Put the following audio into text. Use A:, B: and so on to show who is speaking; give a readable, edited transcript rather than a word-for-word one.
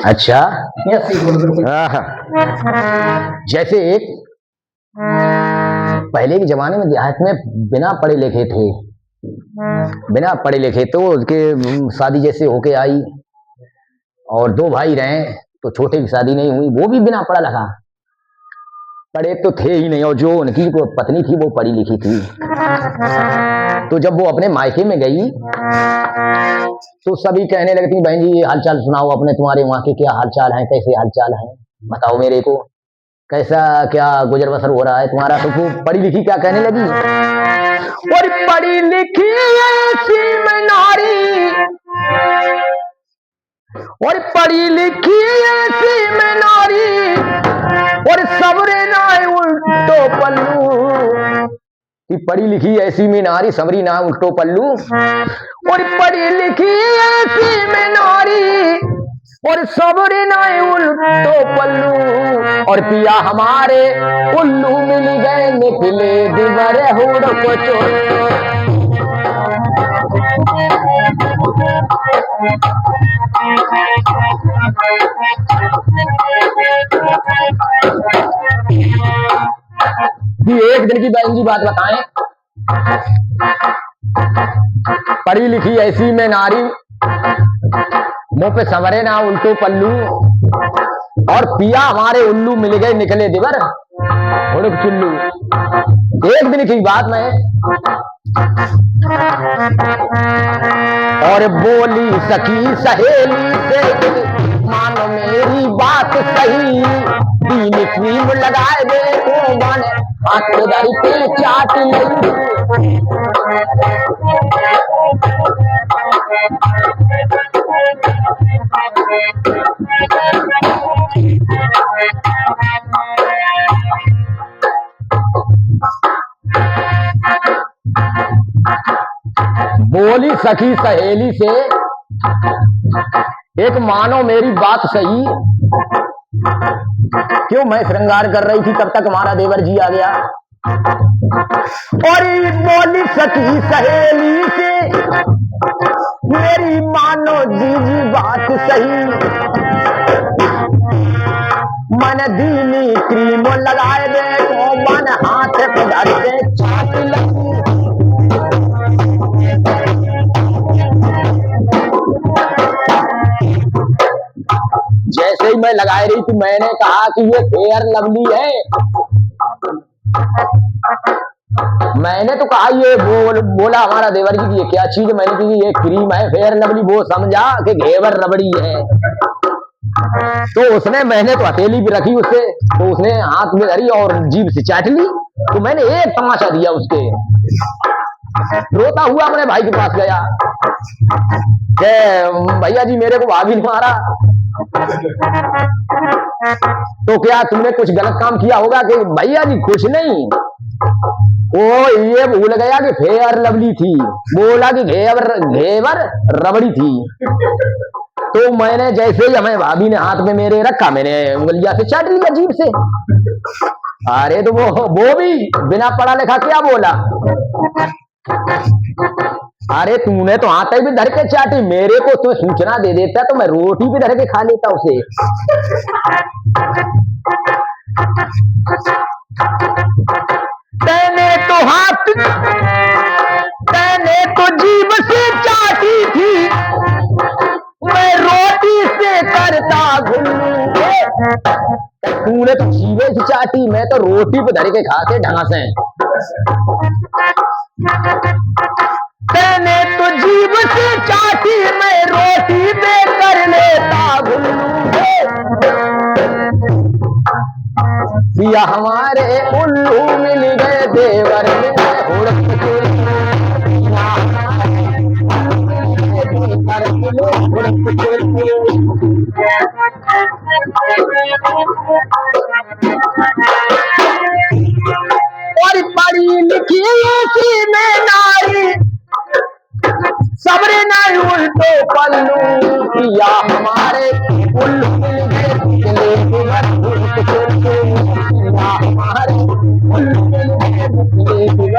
A: अच्छा, जैसे एक पहले के जमाने में देहात में बिना पढ़े लिखे थे, बिना पढ़े लिखे, तो उसके शादी जैसे होके आई और दो भाई रहे, तो छोटे की शादी नहीं हुई, वो भी बिना पढ़ा लिखा, पढ़े तो थे ही नहीं, और जो उनकी पत्नी थी वो पढ़ी लिखी थी। तो जब वो अपने मायके में गई तो सभी कहने लगती, बहन जी ये हालचाल सुनाओ अपने, तुम्हारे वहां के क्या हालचाल है, कैसे हालचाल है, बताओ मेरे को, कैसा क्या गुजर बसर हो रहा है तुम्हारा। तो वो पढ़ी लिखी क्या कहने लगी, और पढ़ी लिखी ऐसी में नारी, और पढ़ी लिखी ऐसी में नारी, और सबरे नाय उल्टो पल्लू, पढ़ी लिखी ऐसी में नारी, सबरी ना उल्टो पल्लू, और पढ़ी लिखी ऐसी में नारी, और सबरे नाय उल्टो पल्लू, और पिया हमारे उल्लू मिल गए निकले दिवर हुड़ को चोर। एक दिन की बहन जी बात बताएं, पढ़ी लिखी ऐसी में नारी, मुंह पे संवरे ना उल्टो पल्लू, और पिया हमारे उल्लू मिल गए निकले दिवर हुड़क चुल्लू। एक दिन की बात में, और बोली सखी सहेली से, मानो मेरी बात सही, दीन क्रीम लगाए दे को माने हाथ उधर के चाट लगी। बोली सखी सहेली से, एक मानो मेरी बात सही, क्यों मैं श्रृंगार कर रही थी तब तक हमारा देवर जी आ गया। और बोली सखी सहेली से, मेरी मानो जी बात सही, मन दीनी क्रीम लगाए दे तो मन हाथ पकड़ के चाट लगी। जैसे ही मैं लगाई रही थी, मैंने कहा कि ये फेयर लवली है, मैंने तो कहा ये बोला हमारा देवर जी की ये क्या चीज है, मैंने कहा ये क्रीम है फेयर लवली, वो समझा कि घेवर रबड़ी है। तो उसने, मैंने तो हथेली भी रखी उससे, तो उसने हाथ में धरी और जीभ से चाट ली। तो मैंने एक तमाचा दिया उसके, रोता हुआ अपने भाई के पास गया कि भैया जी मेरे को भाभी ने मारा। तो क्या तुमने कुछ गलत काम किया होगा? कि भैया जी कुछ नहीं, वो ये भूल गया कि फेयर लवली थी, बोला कि घेवर रबड़ी थी। तो मैंने जैसे ही हमें भाभी ने हाथ में मेरे रखा, मैंने उंगलिया से चाट लिया जीभ से। अरे तो वो भी बिना पढ़ा लिखा क्या बोला, अरे तूने तो हाथ भी धर के चाटी, मेरे को तो सूचना दे देता तो मैं रोटी भी धर के खा लेता उसे। तेने तो हाथ, तेने तो जीभ से चाटी थी, मैं रोटी से करता घुल्लू। तूने तो जीभे से चाटी, मैं तो रोटी पे धर के खाते ढंग से। तेने तो जीभ से चाटी, मैं रोटी पे कर लेता घुल्लू। पिया हमारे उल्लू मिल गए देवर में हुड़क चुल्लू। और पढ़ी लिखी ऐसी में नारी, सबरे नाई उल्टो पल्लू। पिया हमारे उल्लू मिल गए निकले दिवर हुड़क चुल्लू। पिया हमारे उल्लू मिल गए निकले दिवर